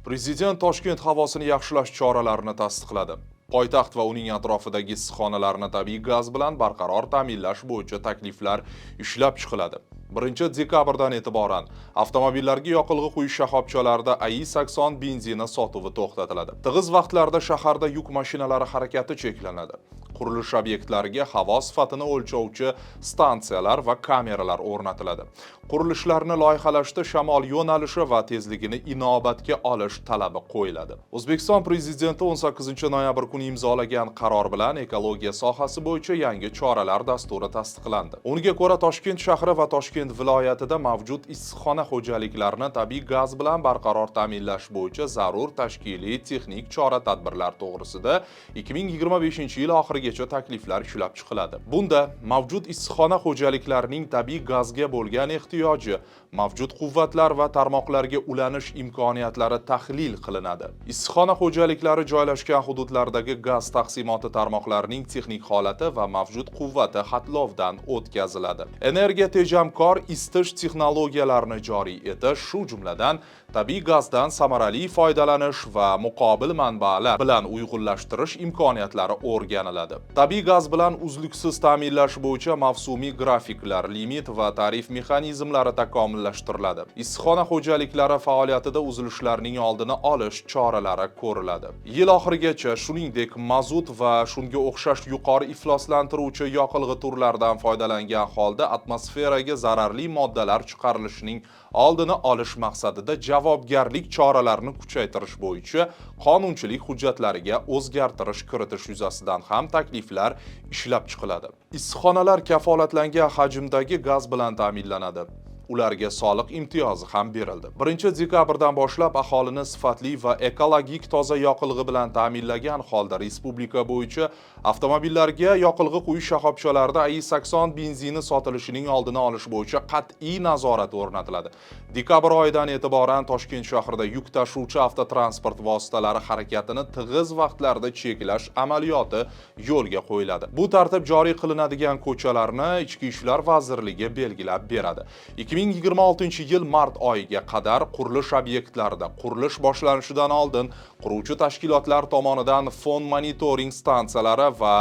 Prezident Toshkent havosini yaxshilash choralarini tasdiqladi. Poytaxt va uning atrofidagi issiqxonalarni tabiiy gaz bilan barqaror ta'minlash bo'yicha takliflar ishlab chiqiladi. 1-dekabrdan e'tiboran avtomobillarga yoqilg'i quyish shoxobchalarida AI-80 benzini sotuvi to'xtatiladi. Tig'iz vaqtlarda shaharda yuk mashinalari harakati cheklanadi. Qurilish obyektlariga havo sifatini o'lchovchi stansiyalar va kameralar o'rnatiladi. Qurilishlarni loyihalashda shamol yo'nalishi va tezligini inobatga olish talabi qo'yiladi. O'zbekiston Prezidenti 18-noyabr kuni imzolagan qaror bilan ekologiya sohasi bo'yicha yangi choralar dasturi tasdiqlandi. Unga ko'ra Toshkent shahri va Toshkent viloyatida mavjud issiqxona xo'jaliklarini tabiiy gaz bilan barqaror ta'minlash bo'yicha zarur tashkiliy texnik chora-tadbirlar to'g'risida 2025-yil oxirigacha takliflar ishlab chiqiladi. Bunda mavjud issiqxona xo'jaliklarining tabiiy gazga bo'lgan ehtiyoji, mavjud quvvatlar va tarmoqlarga ulanish imkoniyatlari tahlil qilinadi. Issiqxona xo'jaliklari joylashgan hududlardagi gaz taqsimoti tarmoqlarining texnik holati va mavjud quvvati xatlovdan o'tkaziladi. Energiya tejamkor isitish texnologiyalarini joriy etish, shu jumladan tabiiy gazdan samarali foydalanish va muqobil manbalar bilan uyg'unlashtirish imkoniyatlari o'rganiladi. Tabiiy gaz bilan uzluksiz ta'minlash bo'yicha mavsumiy grafiklar, limit va tarif mexanizmlari takomillashtiriladi. Issiqxona xo'jaliklari faoliyatida uzilishlarning oldini olish choralari ko'riladi. Yil oxirigacha shuningdek mazut va shunga o'xshash yuqori ifloslantiruvchi yoqilg'i turlaridan foydalangan holda atmosferaga zararli moddalar chiqarilishining oldini olish maqsadida javobgarlik choralarini kuchaytirish bo'yicha qonunchilik hujjatlariga o'zgartirish kiritish yuzasidan ham takliflar ishlab chiqiladi. Issiqxonalar kafolatlangan hajmdagi gaz bilan ta'minlanadi. Ularga soliq imtiyozi ham berildi. 1-dekabrdan boshlab aholini sifatli va ekologik toza yoqilg'i bilan ta'minlagan holda respublika bo'yicha avtomobillarga yoqilg'i quyish shoxobchalarida AI-80 benzini sotilishining oldini olish bo'yicha qat'iy nazorat o'rnatiladi. Dekabr oyidan e'tiboran Toshkent shahrida yuk tashuvchi avtotransport vositalari harakatini tig'iz vaqtlarda cheklash amaliyoti yo'lga qo'yiladi. Bu tartib joriy qilinadigan ko'chalarni Ichki ishlar vazirligi belgilab beradi. 2026-yil mart oyiga qadar qurilish obyektlarida qurilish boshlanishidan oldin quruvchi tashkilotlar tomonidan fon monitoring stansiyalari va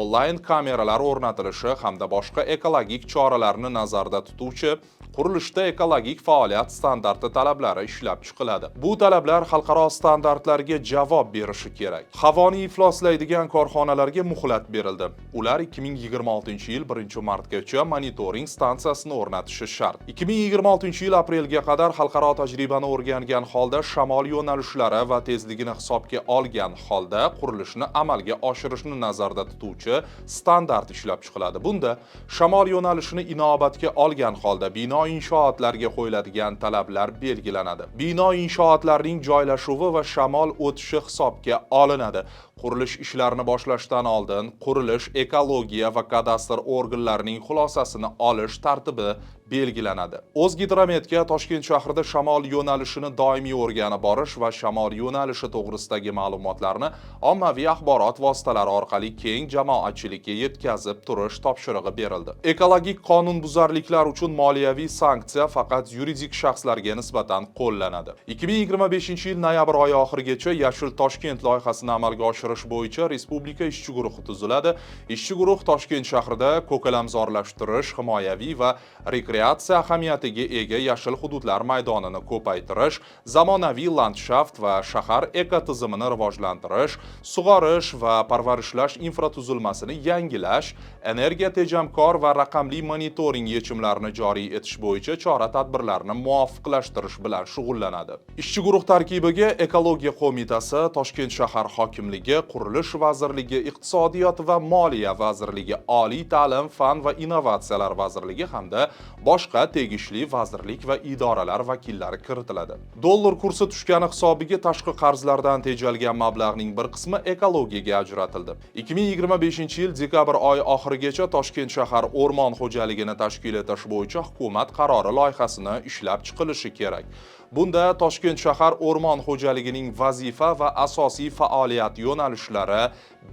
onlayn kameralar o'rnatilishi hamda boshqa ekologik choralarni nazarda tutuvchi qurilishda ekologik faoliyat standarti talablari ishlab chiqiladi. Bu talablar xalqaro standartlarga javob berishi kerak. Havoni ifloslaydigan korxonalarga muhlat berildi. Ular 2026-yil 1-martgacha monitoring stansiyasini o'rnatishi shart. 2026-yil aprelga qadar xalqaro tajribani o'rgangan holda shamol yo'nalishlari va tezligini hisobga olgan holda qurilishni amalga oshirishni nazarda tutuvchi standart ishlab chiqiladi. Bunda shamol yo'nalishini inobatga olgan holda bino inshootlarga qo'yiladigan talablar belgilanadi. Bino inshootlarining joylashuvi va shamol o'tishi hisobga olinadi. Qurilish ishlarini boshlashdan oldin qurilish, ekologiya va kadastr organlarining xulosasini olish tartibi belgilanadi. O'zgidrometga Toshkent shahrida shamol yo'nalishini doimiy o'rganib borish va shamol yo'nalishi to'g'risidagi ma'lumotlarni ommaviy axborot vositalari orqali keng jamoatchilikka yetkazib turish topshirig'i berildi. Ekologik qonunbuzarliklar uchun moliyaviy sanksiya faqat yuridik shaxslarga nisbatan qo'llanadi. 2025-yil noyabr oyi oxirigacha Yashil Toshkent loyihasini amalga oshirish bo'yicha respublika ishchi guruhi tuziladi. Ishchi guruh Toshkent shahrida ko'kalamzorlashtirish, himoyaviy va rekreatsiya ahamiyatiga ega yashil hududlar maydonini ko'paytirish, zamonaviy landshaft va shahar ekotizimini rivojlantirish, sug'orish va parvarishlash infratuzilmasini yangilash, energiya tejamkor va raqamli monitoring yechimlarini joriy etish bo'yicha chora-tadbirlarni muvofiqlashtirish bilan shug'ullanadi. Ishchi guruh tarkibiga Ekologiya qo'mitasi, Toshkent shahar hokimligi, Qurilish vazirligi, Iqtisodiyot va Moliya vazirligi, Oliy ta'lim, fan va innovatsiyalar vazirligi hamda boshqa tegishli vazirlik va idoralar vakillari kiritiladi. Dollar kursi tushgani hisobiga tashqi qarzlardan tejalgan mablag'ning bir qismi ekologiyaga ajratildi. 2025-yil dekabr oyi oxirigacha Toshkent shahar o'rmon xo'jaligini tashkil etish bo'yicha hukumat qarori loyihasini ishlab chiqilishi kerak. Bunda Toshkent shahar o'rmon xo'jaligining vazifa va asosiy faoliyat yo'nalishlari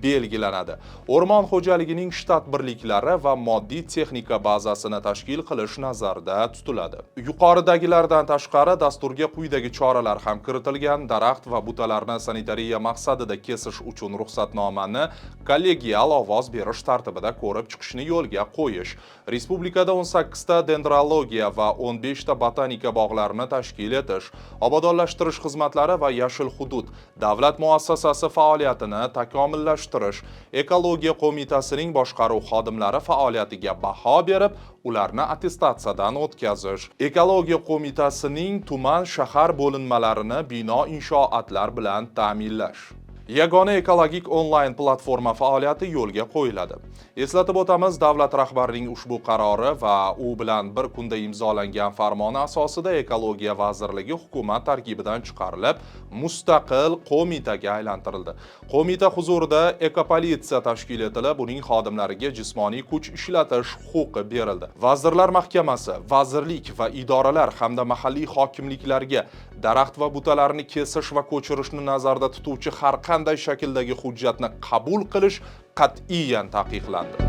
belgilanadi. O'rmon xo'jaligining shtat birliklari va moddiy texnika bazasini tashkil qilish nazarda tutiladi. Yuqoridagilardan tashqari dasturga quyidagi choralar ham kiritilgan: daraxt va butalarni sanitariya maqsadida kesish uchun ruxsatnomani kollegial ovoz berish tartibida ko'rib chiqishni yo'lga qo'yish, respublikada 18 ta dendrologiya va 15 ta botanika bog'larini tashkil etish, obodonlashtirish xizmatlari va yashil hudud davlat muassasasi faoliyatini takomillashtirish, ekologiya qo'mitasining boshqaruv xodimlari faoliyatiga baho berib, ularni attestatsiyadan o'tkazish, ekologiya qo'mitasining tuman shahar bo'linmalarini bino inshootlar bilan ta'minlash. Yagona ekologik onlayn platforma faoliyati yo'lga qo'yiladi. Eslatib o'tamiz, davlat rahbarining ushbu qarori va u bilan bir kunda imzolangan farmoni asosida Ekologiya vazirligi hukumat tarkibidan chiqarilib, mustaqil qo'mitaga aylantirildi. Qo'mita huzurida ekopolitsiya tashkil etilib, uning xodimlariga jismoniy kuch ishlatish huquqi berildi. Vazirlar Mahkamasi, vazirlik va idoralar hamda mahalliy hokimliklarga daraxt va butalarni kesish va ko'chirishni nazarda tutuvchi har qanday shakldagi hujjatni qabul qilish qat'iyan taqiqlandi.